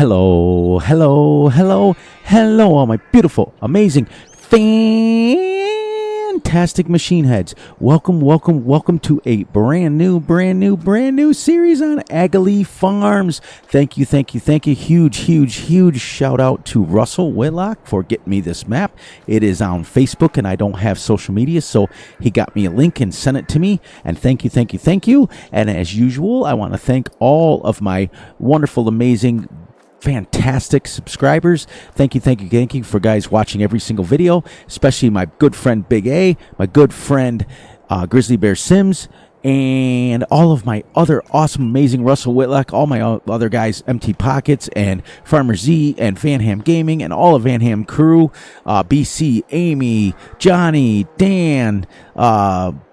Hello, hello, hello, hello, all my beautiful, amazing, fantastic machine heads. Welcome, welcome, welcome to a brand new series on Aghalee Farms. Thank you. Huge shout out to Russell Whitlock for getting me this map. It is on Facebook and I don't have social media, so he got me a link and sent it to me. And thank you. And as usual, I want to thank all of my wonderful, amazing, fantastic subscribers. Thank you for guys watching every single video, especially my good friend Big A, my good friend Grizzly Bear Sims, and all of my other awesome, amazing Russell Whitlock, all my other guys, MT Pockets and Farmer Z and Van Ham Gaming and all of Van Ham crew, BC, Amy, Johnny, Dan,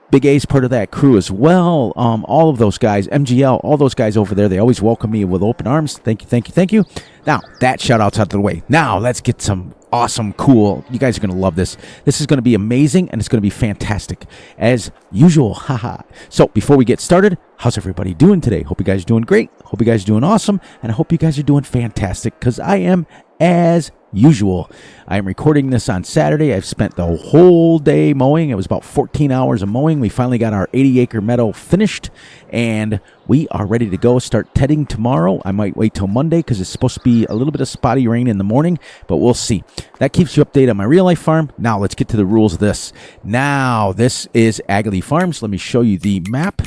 Big A's part of that crew as well. All of those guys, MGL, all those guys over there, they always welcome me with open arms. Thank you. Now, that shout out's out of the way. Now, let's get some awesome, cool. You guys are going to love this. This is going to be amazing, and it's going to be fantastic, as usual. Haha. So, before we get started, how's everybody doing today? Hope you guys are doing great. Hope you guys are doing awesome, and I hope you guys are doing fantastic, because I am as usual. I am recording this on Saturday. I've spent the whole day mowing. It was about 14 hours of mowing. We finally got our 80-acre meadow finished, and we are ready to go. Start tedding tomorrow. I might wait till Monday because it's supposed to be a little bit of spotty rain in the morning, but we'll see. That keeps you updated on my real life farm. Now let's get to the rules of this. Now, this is Aghalee Farms. Let me show you the map.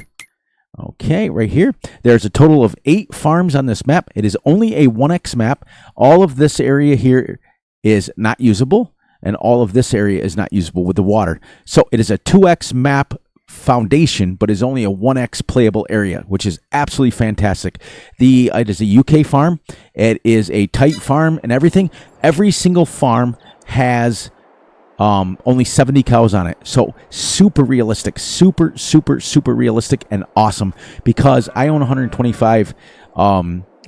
Okay, right here. There's a total of 8 farms on this map. It is only a 1x map. All of this area here is not usable, and all of this area is not usable with the water. So it is a 2x map foundation, but is only a 1x playable area, which is absolutely fantastic. It is a UK farm. It is a tight farm and everything. Every single farm has only 70 cows on it. So super realistic, super realistic and awesome, because I own 125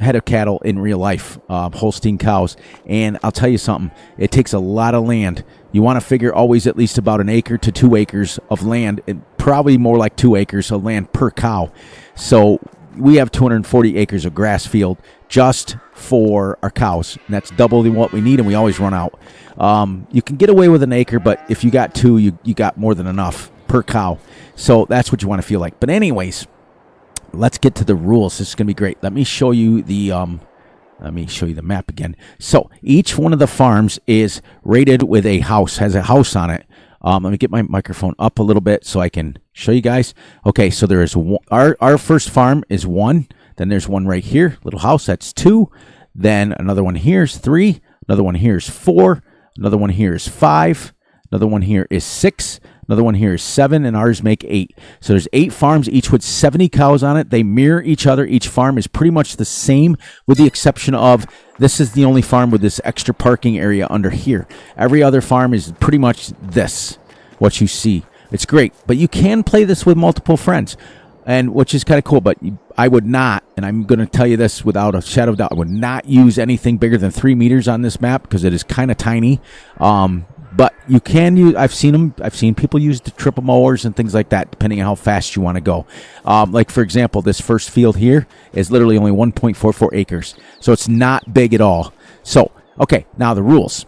head of cattle in real life, Holstein cows. And I'll tell you something, it takes a lot of land. You want to figure always at least about 1 acre to 2 acres of land, and probably more like 2 acres of land per cow. So we have 240 acres of grass field just for our cows, and that's double than what we need, and we always run out. You can get away with 1 acre, but if you got 2, you got more than enough per cow. So that's what you want to feel like. But anyways, let's get to the rules. This is going to be great. Let me show you the map again. So each one of the farms is rated with a house, has a house on it. Let me get my microphone up a little bit so I can show you guys. Okay, so there is one, our first farm is 1. Then there's one right here, little house, that's 2. Then another one here is 3. Another one here is 4. Another one here is 5. Another one here is 6. Another one here is 7, and ours make 8. So there's 8 farms, each with 70 cows on it. They mirror each other. Each farm is pretty much the same, with the exception of this is the only farm with this extra parking area under here. Every other farm is pretty much this, what you see. It's great, but you can play this with multiple friends, and which is kind of cool, but I would not, and I'm going to tell you this without a shadow of doubt, I would not use anything bigger than 3 meters on this map because it is kind of tiny. But you can use, I've seen people use the triple mowers and things like that, depending on how fast you want to go. Like, for example, this first field here is literally only 1.44 acres. So it's not big at all. So, okay, now the rules.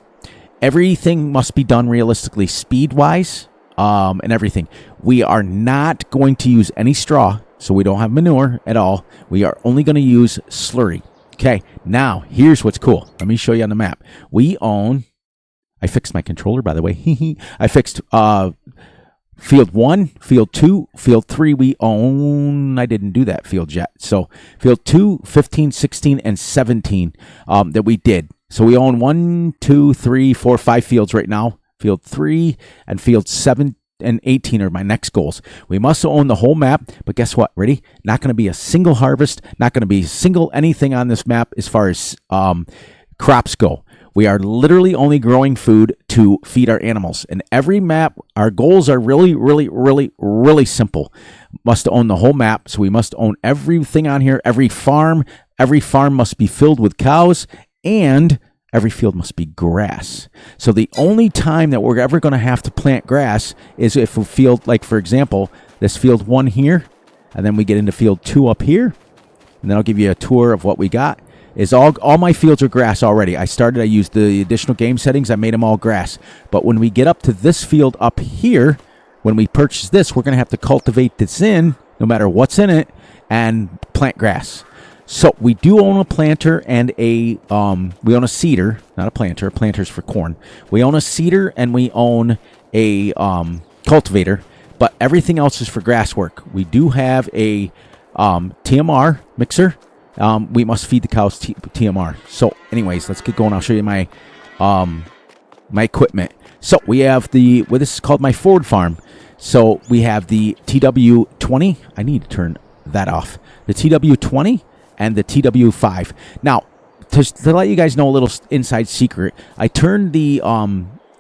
Everything must be done realistically, speed-wise, and everything. We are not going to use any straw, so we don't have manure at all. We are only going to use slurry. Okay, now, here's what's cool. Let me show you on the map. We own... I fixed my controller, by the way. I fixed field 1, field 2, field 3. We own, I didn't do that field yet. So field 2, 15, 16, and 17 that we did. So we own 1, 2, 3, 4, 5 fields right now. Field 3 and field 7 and 18 are my next goals. We must own the whole map, but guess what? Ready? Not going to be a single harvest, not going to be a single anything on this map as far as crops go. We are literally only growing food to feed our animals. And every map, our goals are really simple. Must own the whole map, so we must own everything on here. Every farm must be filled with cows, and every field must be grass. So the only time that we're ever going to have to plant grass is if a field, like for example, this field 1 here, and then we get into field 2 up here, and then I'll give you a tour of what we got. is all my fields are grass already. I used the additional game settings. I made them all grass. But when we get up to this field up here, when we purchase this, we're going to have to cultivate this in, no matter what's in it, and plant grass. So we do own a planter and we own a seeder, not a planter. A planter's for corn. We own a seeder and we own a cultivator, but everything else is for grass work. We do have a TMR mixer. We must feed the cows TMR. So anyways, let's get going. I'll show you my my equipment. So we have this is called my Ford farm. So we have the TW20. I need to turn that off. The TW20 and the TW5. Now, to let you guys know a little inside secret, I turned the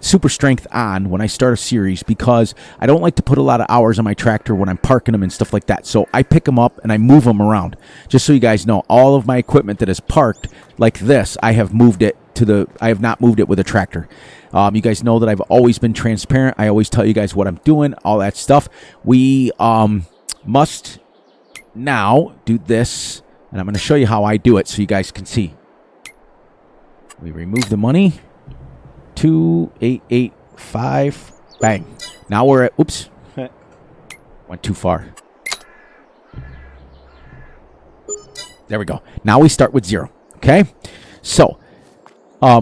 super strength on when I start a series because I don't like to put a lot of hours on my tractor when I'm parking them and stuff like that. So I pick them up and I move them around. Just so you guys know, all of my equipment that is parked like this, I have moved it I have not moved it with a tractor. You guys know that I've always been transparent. I always tell you guys what I'm doing, all that stuff. We must now do this, and I'm going to show you how I do it so you guys can see. We remove the money. 2885. Bang. Now we're at, oops. Went too far. There we go. Now we start with 0. Okay? So,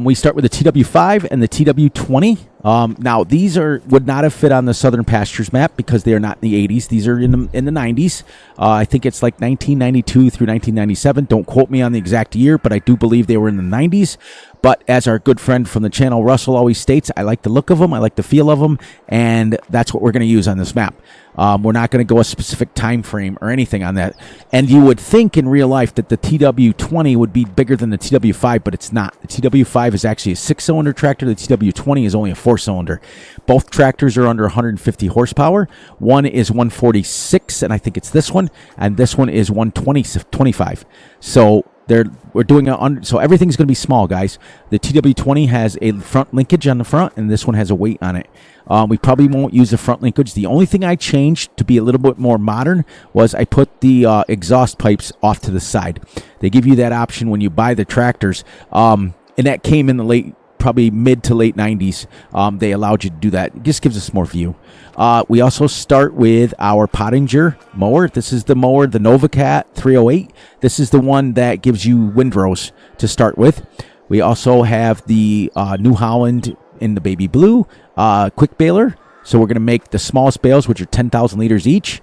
we start with the TW5 and the TW20. Now, these would not have fit on the Southern Pastures map because they are not in the 80s. These are in the 90s. I think it's like 1992 through 1997. Don't quote me on the exact year, but I do believe they were in the 90s. But as our good friend from the channel, Russell, always states, I like the look of them, I like the feel of them, and that's what we're going to use on this map. We're not going to go a specific time frame or anything on that. And you would think in real life that the TW20 would be bigger than the TW5, but it's not. The TW5 is actually a 6-cylinder tractor. The TW20 is only a 4-cylinder. Both tractors are under 150 horsepower. One is 146, and I think it's this one, and this one is 125. So we're doing so everything's going to be small, guys. The TW20 has a front linkage on the front, and this one has a weight on it. We probably won't use the front linkage. The only thing I changed to be a little bit more modern was I put the exhaust pipes off to the side. They give you that option when you buy the tractors, and that came in the probably mid to late 90s. They allowed you to do that. It just gives us more view. We also start with our Pottinger mower. This is the mower, the NovaCat 308. This is the one that gives you windrows to start with. We also have the New Holland in the baby blue quick baler. So we're going to make the smallest bales, which are 10,000 liters each.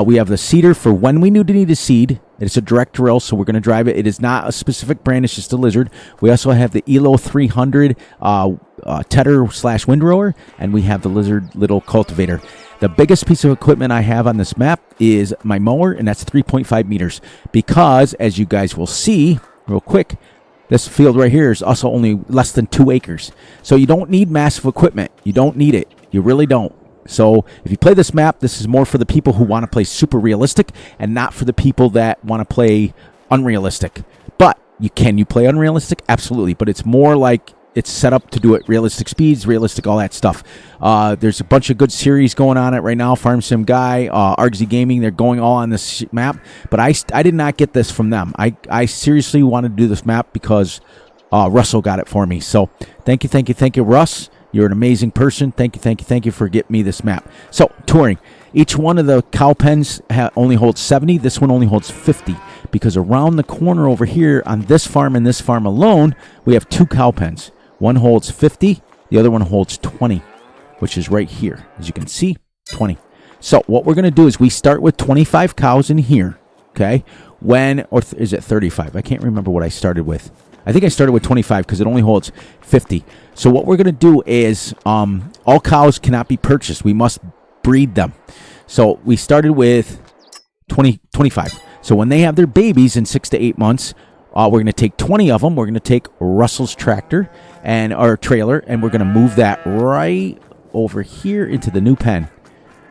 We have the seeder for when we need a seed. It's a direct drill, so we're going to drive it. It is not a specific brand. It's just a Lizard. We also have the ELO 300 tedder/windrower, and we have the Lizard little cultivator. The biggest piece of equipment I have on this map is my mower, and that's 3.5 meters. Because, as you guys will see real quick, this field right here is also only less than 2 acres. So you don't need massive equipment. You don't need it. You really don't. So if you play this map, this is more for the people who want to play super realistic and not for the people that want to play unrealistic. But can you play unrealistic? Absolutely. But it's more like it's set up to do it realistic speeds, realistic, all that stuff. There's a bunch of good series going on it right now. Farm Sim Guy, Argsy Gaming, they're going all on this map. But I did not get this from them. I seriously wanted to do this map because Russell got it for me. So thank you, Russ. You're an amazing person. Thank you for getting me this map. So, touring. Each one of the cow pens only holds 70. This one only holds 50. Because around the corner over here on this farm and this farm alone, we have 2 cow pens. One holds 50. The other one holds 20, which is right here. As you can see, 20. So, what we're going to do is we start with 25 cows in here. Okay? Is it 35? I can't remember what I started with. I think I started with 25 because it only holds 50. So what we're going to do is all cows cannot be purchased. We must breed them. So we started with 25. So when they have their babies in 6 to 8 months, we're going to take 20 of them. We're going to take Russell's tractor and our trailer, and we're going to move that right over here into the new pen.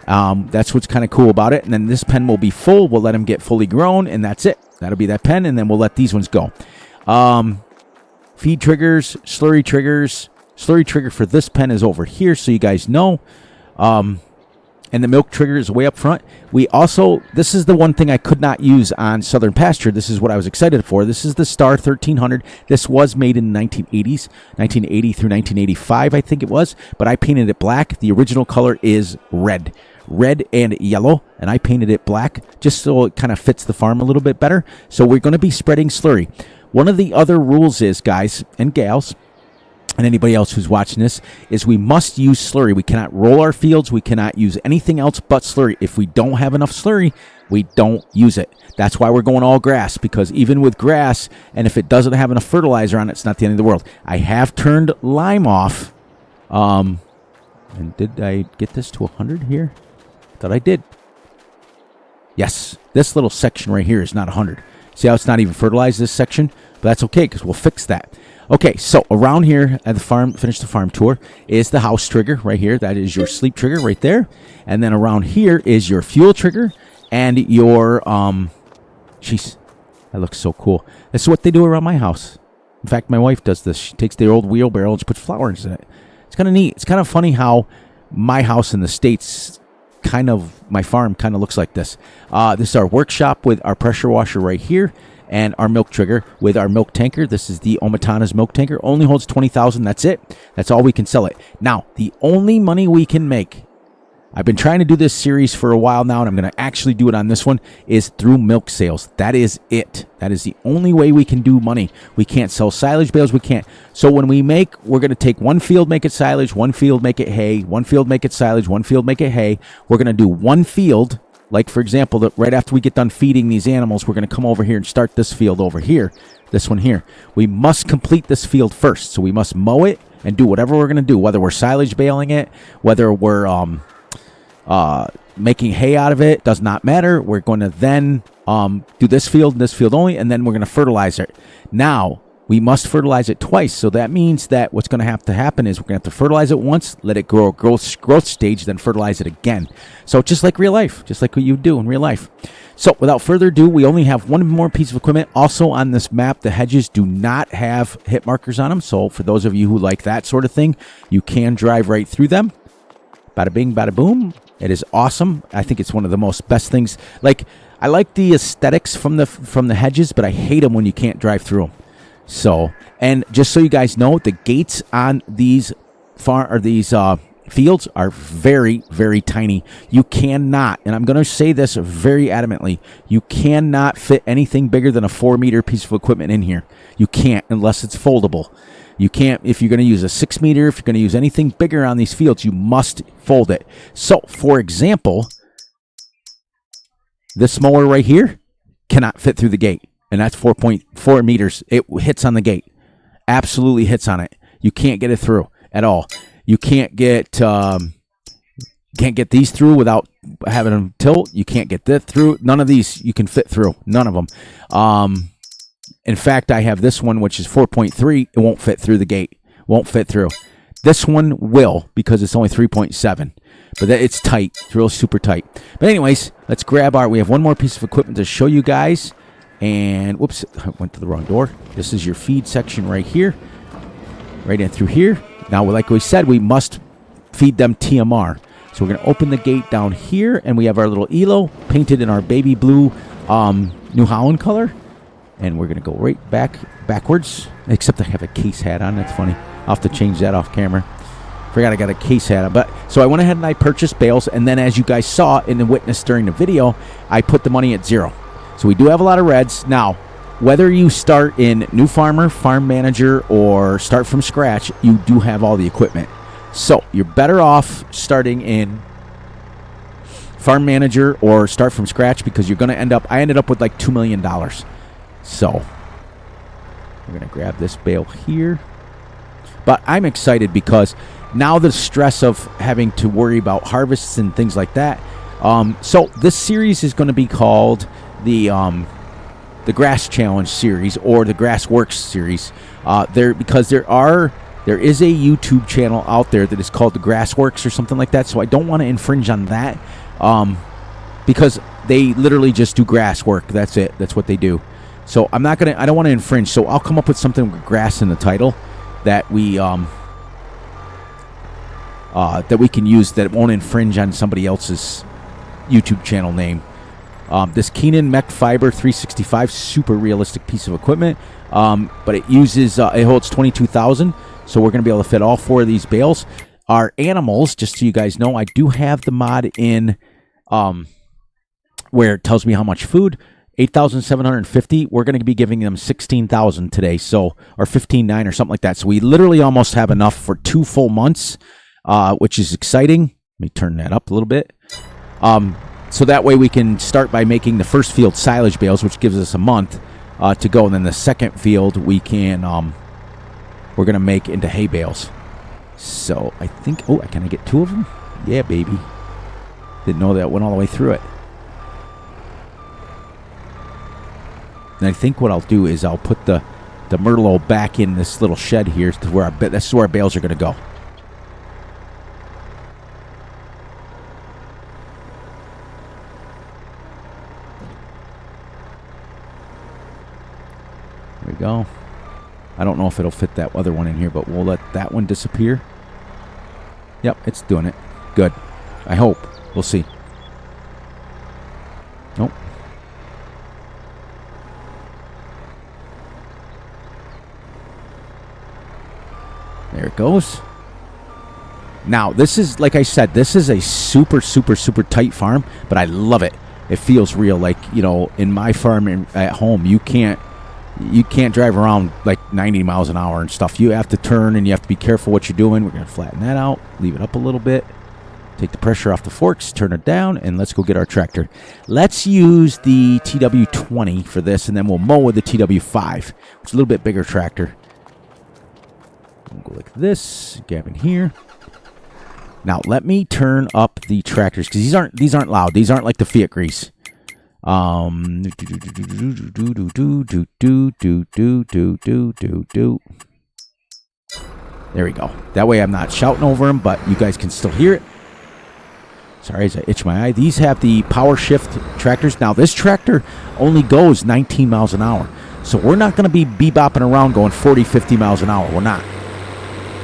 That's what's kind of cool about it. And then this pen will be full. We'll let them get fully grown, and that's it. That'll be that pen, and then we'll let these ones go. Feed triggers, slurry triggers. Slurry trigger for this pen is over here, so you guys know. and the milk trigger is way up front. We also, this is the one thing I could not use on Southern Pasture. This is what I was excited for. This is the Star 1300. This was made in the 1980s, 1980 through 1985, I think it was, but I painted it black. The original color is red and yellow, and I painted it black just so it kind of fits the farm a little bit better. So we're going to be spreading slurry. One of the other rules is, guys and gals, and anybody else who's watching this, is we must use slurry. We cannot roll our fields. We cannot use anything else but slurry. If we don't have enough slurry, we don't use it. That's why we're going all grass, because even with grass, and if it doesn't have enough fertilizer on it, it's not the end of the world. I have turned lime off. And did I get this to 100 here? I thought I did. Yes, this little section right here is not 100. See how it's not even fertilized, this section? But that's okay, because we'll fix that. Okay, so around here at the farm, finish the farm tour, is the house trigger right here. That is your sleep trigger right there. And then around here is your fuel trigger and your, jeez, that looks so cool. This is what they do around my house. In fact, my wife does this. She takes the old wheelbarrow and she puts flowers in it. It's kind of neat. It's kind of funny how my house in the States, my farm kind of looks like this. This is our workshop with our pressure washer right here. And our milk trigger with our milk tanker. This is the Omatana's milk tanker. Only holds 20,000. That's it. That's all we can sell it. Now, the only money we can make, I've been trying to do this series for a while now, and I'm going to actually do it on this one, is through milk sales. That is it. That is the only way we can do money. We can't sell silage bales. We can't. So when we make, we're going to take one field, make it silage, one field, make it hay, one field, make it silage, one field, make it hay. We're going to do one field. Like, for example, that right after we get done feeding these animals, we're going to come over here and start this field over here, this one here. We must complete this field first. So we must mow it and do whatever we're going to do, whether we're silage baling it, whether we're making hay out of it, does not matter. We're going to then do this field only, and then we're going to fertilize it. Now, we must fertilize it twice. So that means that what's going to have to happen is we're going to have to fertilize it once, let it grow a growth stage, then fertilize it again. So just like real life, just like what you do in real life. So without further ado, we only have one more piece of equipment. Also on this map, the hedges do not have hit markers on them. So for those of you who like that sort of thing, you can drive right through them. Bada bing, bada boom. It is awesome. I think it's one of the most best things. Like, I like the aesthetics from the hedges, but I hate them when you can't drive through them. So, and just so you guys know, the gates on these fields are very, very tiny. You cannot, and I'm going to say this very adamantly, you cannot fit anything bigger than a 4-meter piece of equipment in here. You can't unless it's foldable. You can't, if you're going to use a 6-meter, if you're going to use anything bigger on these fields, you must fold it. So, for example, this mower right here cannot fit through the gate. And that's 4.4 meters. It hits on the gate. Absolutely hits on it. You can't get it through at all. You can't get these through without having them tilt. You can't get this through. None of these you can fit through. None of them. In fact, I have this one, which is 4.3. It won't fit through the gate. Won't fit through. This one will, because it's only 3.7. But it's tight. It's real super tight. But anyways, let's grab we have one more piece of equipment to show you guys. And whoops, I went to the wrong door. This is your feed section right here. Right in through here. Now, like we said, we must feed them TMR. So we're going to open the gate down here, and we have our little ELO painted in our baby blue New Holland color. And we're going to go right backwards. Except I have a case hat on. That's funny. I'll have to change that off camera. Forgot I got a case hat on. But so I went ahead and I purchased bales, and then as you guys saw in the witness during the video, I put the money at 0. So we do have a lot of reds. Now, whether you start in New Farmer, Farm Manager, or start from scratch, you do have all the equipment. So you're better off starting in Farm Manager or start from scratch, because you're going to I ended up with like $2 million. So we're going to grab this bale here. But I'm excited because now the stress of having to worry about harvests and things like that. So this series is going to be called the Grass Challenge series, or the Grass Works series. Because there is a YouTube channel out there that is called the Grass Works or something like that. So I don't want to infringe on that, because they literally just do grass work. That's it. That's what they do. So I don't want to infringe. So I'll come up with something with grass in the title that we that we can use that won't infringe on somebody else's YouTube channel name. This Keenan Mech Fiber 365, super realistic piece of equipment, but it uses it holds 22,000, so we're going to be able to fit all 4 of these bales. Our animals, just so you guys know, I do have the mod in where it tells me how much food. 8,750. We're going to be giving them 16,000 today, so, or 15,900 or something like that. So we literally almost have enough for 2 full months, which is exciting. Let me turn that up a little bit. So that way we can start by making the first field silage bales, which gives us a month to go, and then the second field we can we're going to make into hay bales. So I think, can I get 2 of them? Yeah, baby. Didn't know that went all the way through it. And I think what I'll do is I'll put the Merlot back in this little shed here to where that's where our bales are going to go. There we go. I don't know if it'll fit that other one in here, but we'll let that one disappear. Yep, it's doing it. Good. I hope. We'll see. Nope. There it goes. Now, this is, like I said, this is a super, super, super tight farm, but I love it. It feels real. Like, you know, in my farm at home, you can't drive around like 90 miles an hour and stuff. You have to turn and you have to be careful what you're doing. We're going to flatten that out, leave it up a little bit, take the pressure off the forks, turn it down, and let's go get our tractor. Let's use the TW20 for this, and then we'll mow with the TW5, which is a little bit bigger tractor. We'll go like this, gap in here. Now let me turn up the tractors because these aren't loud. These aren't like the Fiat Grease. There we go. That way I'm not shouting over them, but you guys can still hear it. Sorry, as I itch my eye. These have the power shift tractors. Now this tractor only goes 19 miles an hour, so we're not going to be bebopping around going 40, 50 miles an hour. We're not.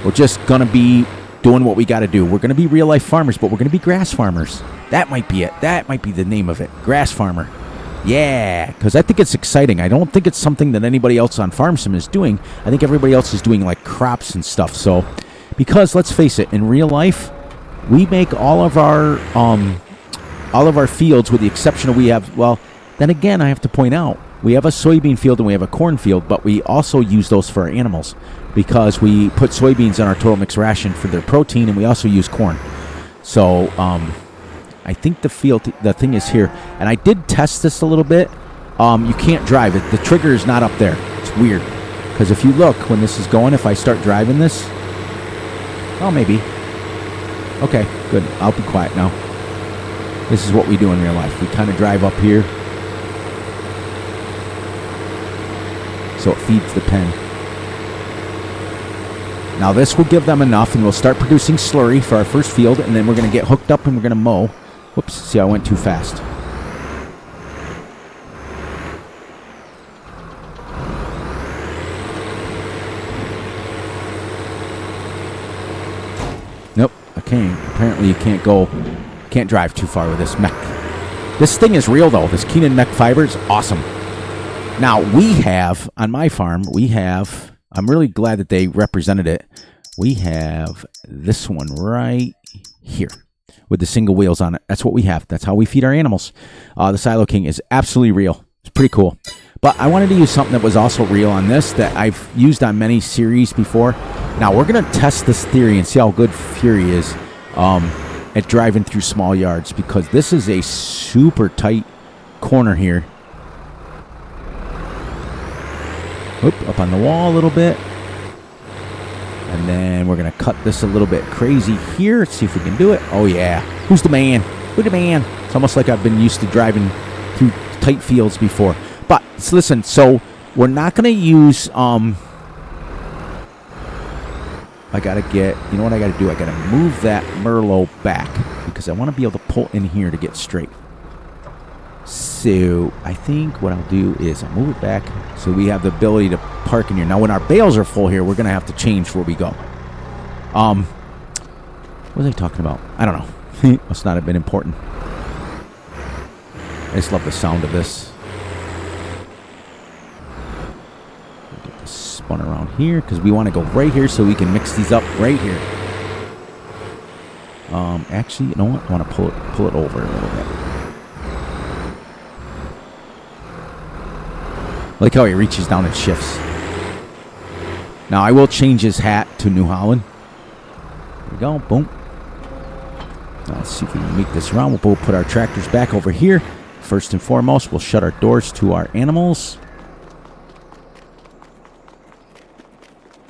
We're just going to be doing what we got to do. We're going to be real-life farmers, but we're going to be grass farmers. That might be it. That might be the name of it. Grass farmer. Yeah, because I think it's exciting. I don't think it's something that anybody else on Farm Sim is doing. I think everybody else is doing, like, crops and stuff. So, because, let's face it, in real life, we make all of our fields with the exception of we have, well, then again, I have to point out, we have a soybean field and we have a corn field, but we also use those for our animals because we put soybeans in our total mix ration for their protein, and we also use corn. So I think the thing is here, and I did test this a little bit. You can't drive it. The trigger is not up there. It's weird because if you look when this is going, if I start driving this, oh, maybe. Okay, good. I'll be quiet now. This is what we do in real life. We kind of drive up here. So it feeds the pen. Now this will give them enough, and we'll start producing slurry for our first field, and then we're going to get hooked up and we're going to mow. Whoops, see, I went too fast. Nope, I can't. Apparently you can't drive too far with this mech. This thing is real though. This Keenan Mech Fiber is awesome. Now we have, on my farm, I'm really glad that they represented it. We have this one right here with the single wheels on it. That's what we have. That's how we feed our animals. The Silo King is absolutely real. It's pretty cool. But I wanted to use something that was also real on this that I've used on many series before. Now we're going to test this theory and see how good Fury is at driving through small yards, because this is a super tight corner here. Oop, up on the wall a little bit. And then we're going to cut this a little bit crazy here. Let's see if we can do it. Oh, yeah. Who's the man? Who's the man? It's almost like I've been used to driving through tight fields before. But listen, so we're not going to use... I got to get... You know what I got to do? I got to move that Merlot back because I want to be able to pull in here to get straight. So I think what I'll do is I'll move it back so we have the ability to park in here. Now when our bales are full here, we're going to have to change where we go. What was I talking about? I don't know. Must not have been important. I just love the sound of this. Get this spun around here because we want to go right here so we can mix these up right here. Actually, you know what? I want to pull it over a little bit. Like how he reaches down and shifts. Now I will change his hat to New Holland. There we go. Boom. Now let's see if we can make this around. We'll put our tractors back over here. First and foremost, we'll shut our doors to our animals.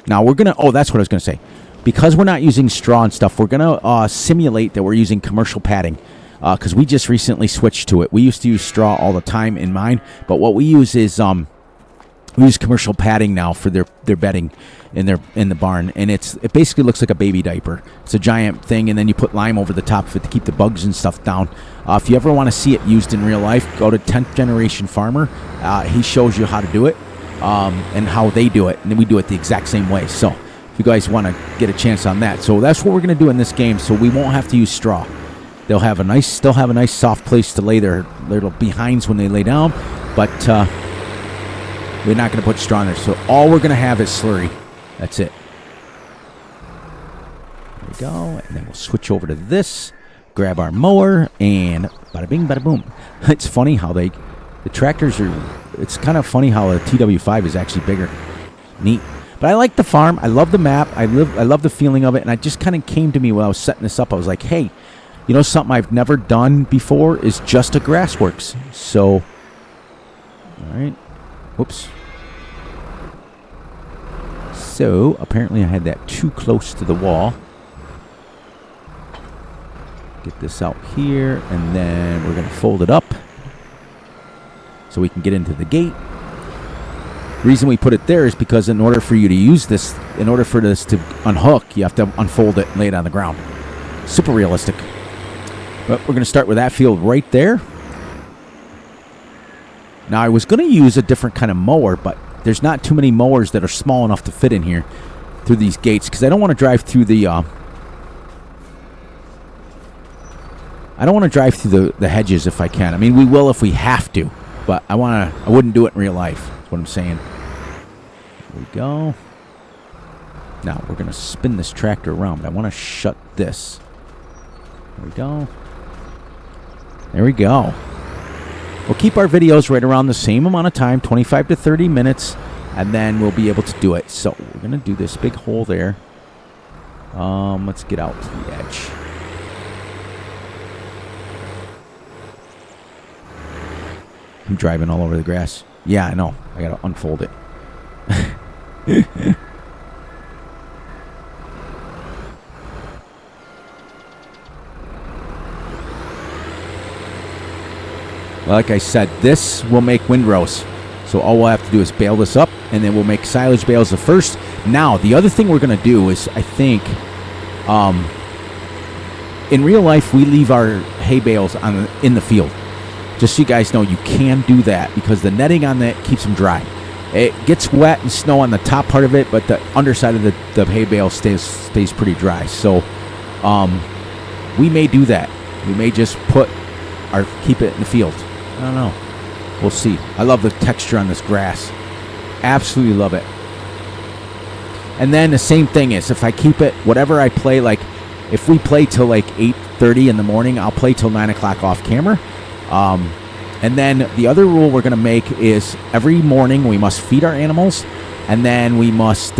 Now we're gonna. Oh, that's what I was gonna say. Because we're not using straw and stuff, we're gonna simulate that we're using commercial padding. Because we just recently switched to it. We used to use straw all the time in mine, but what we use is we use commercial padding now for their bedding in the barn, and it basically looks like a baby diaper. It's a giant thing, and then you put lime over the top of it to keep the bugs and stuff down. If you ever want to see it used in real life, go to 10th Generation Farmer. He shows you how to do it and how they do it, and then we do it the exact same way. So if you guys want to get a chance on that, so that's what we're going to do in this game. So we won't have to use straw. They'll have still have a nice soft place to lay their little behinds when they lay down, but we're not going to put straw in there. So all we're going to have is slurry. That's it. There we go. And then we'll switch over to this, grab our mower, and bada bing, bada boom. It's funny how the tractors are, it's kind of funny how a TW5 is actually bigger. Neat. But I like the farm. I love the map. I love the feeling of it. And I just kind of came to me when I was setting this up. I was like, hey, you know something I've never done before is just a grassworks. So, all right. Whoops. So, apparently I had that too close to the wall. Get this out here, and then we're going to fold it up so we can get into the gate. The reason we put it there is because in order for you to use this, in order for this to unhook, you have to unfold it and lay it on the ground. Super realistic. But we're going to start with that field right there. Now, I was going to use a different kind of mower, but there's not too many mowers that are small enough to fit in here through these gates because I don't want to drive through the the hedges if I can. I mean, we will if we have to, but I wouldn't do it in real life. That's what I'm saying. There we go. Now we're going to spin this tractor around, but I want to shut this. There we go. There we go. We'll keep our videos right around the same amount of time, 25 to 30 minutes, and then we'll be able to do it. So we're going to do this big hole there. Let's get out to the edge. I'm driving all over the grass. Yeah, I know. I got to unfold it. Like I said, this will make windrows. So all we'll have to do is bale this up, and then we'll make silage bales the first. Now, the other thing we're going to do is, I think, in real life, we leave our hay bales in the field. Just so you guys know, you can do that because the netting on that keeps them dry. It gets wet and snow on the top part of it, but the underside of the hay bale stays pretty dry. So we may do that. We may just keep it in the field. I don't know. We'll see. I love the texture on this grass. Absolutely love it. And then the same thing is, if I keep it, whatever I play, like if we play till like 8:30 in the morning, I'll play till 9 o'clock off camera. And then the other rule we're going to make is every morning we must feed our animals, and then we must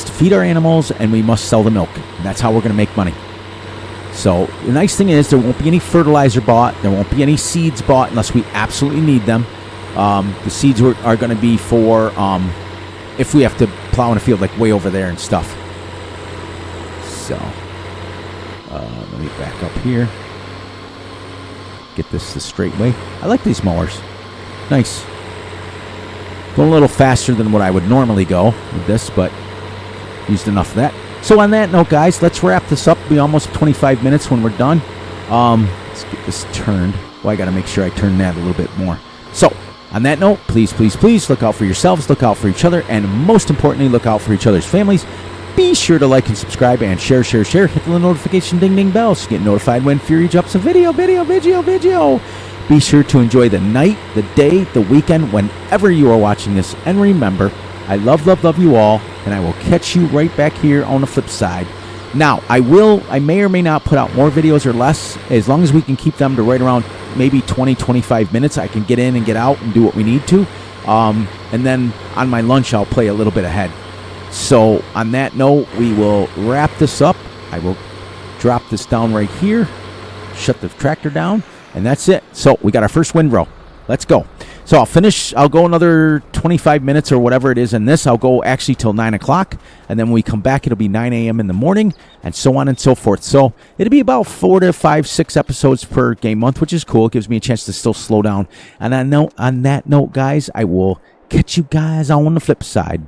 feed our animals, and we must sell the milk. And that's how we're going to make money. So the nice thing is there won't be any fertilizer bought. There won't be any seeds bought unless we absolutely need them. The seeds are going to be for if we have to plow in a field like way over there and stuff. So let me back up here. Get this the straight way. I like these mowers. Nice. Going a little faster than what I would normally go with this, but used enough of that. So on that note, guys, let's wrap this up. It'll be almost 25 minutes when we're done. Let's get this turned. Well, I got to make sure I turn that a little bit more. So on that note, please, please, please look out for yourselves, look out for each other, and most importantly, look out for each other's families. Be sure to like and subscribe and share. Hit the little notification ding bell so you get notified when Fury drops a video. Be sure to enjoy the night, the day, the weekend, whenever you are watching this. And remember, I love you all, and I will catch you right back here on the flip side. Now, I may or may not put out more videos or less, as long as we can keep them to right around maybe 20-25 minutes. I can get in and get out and do what we need to. And then on my lunch, I'll play a little bit ahead. So on that note, we will wrap this up. I will drop this down right here, shut the tractor down, and that's it. So we got our first windrow. Let's go. So I'll go another 25 minutes or whatever it is in this. I'll go actually till 9 o'clock, and then when we come back, it'll be 9 a.m. in the morning, and so on and so forth. So it'll be about 4 to 5, 6 episodes per game month, which is cool. It gives me a chance to still slow down. And on that note, guys, I will catch you guys on the flip side.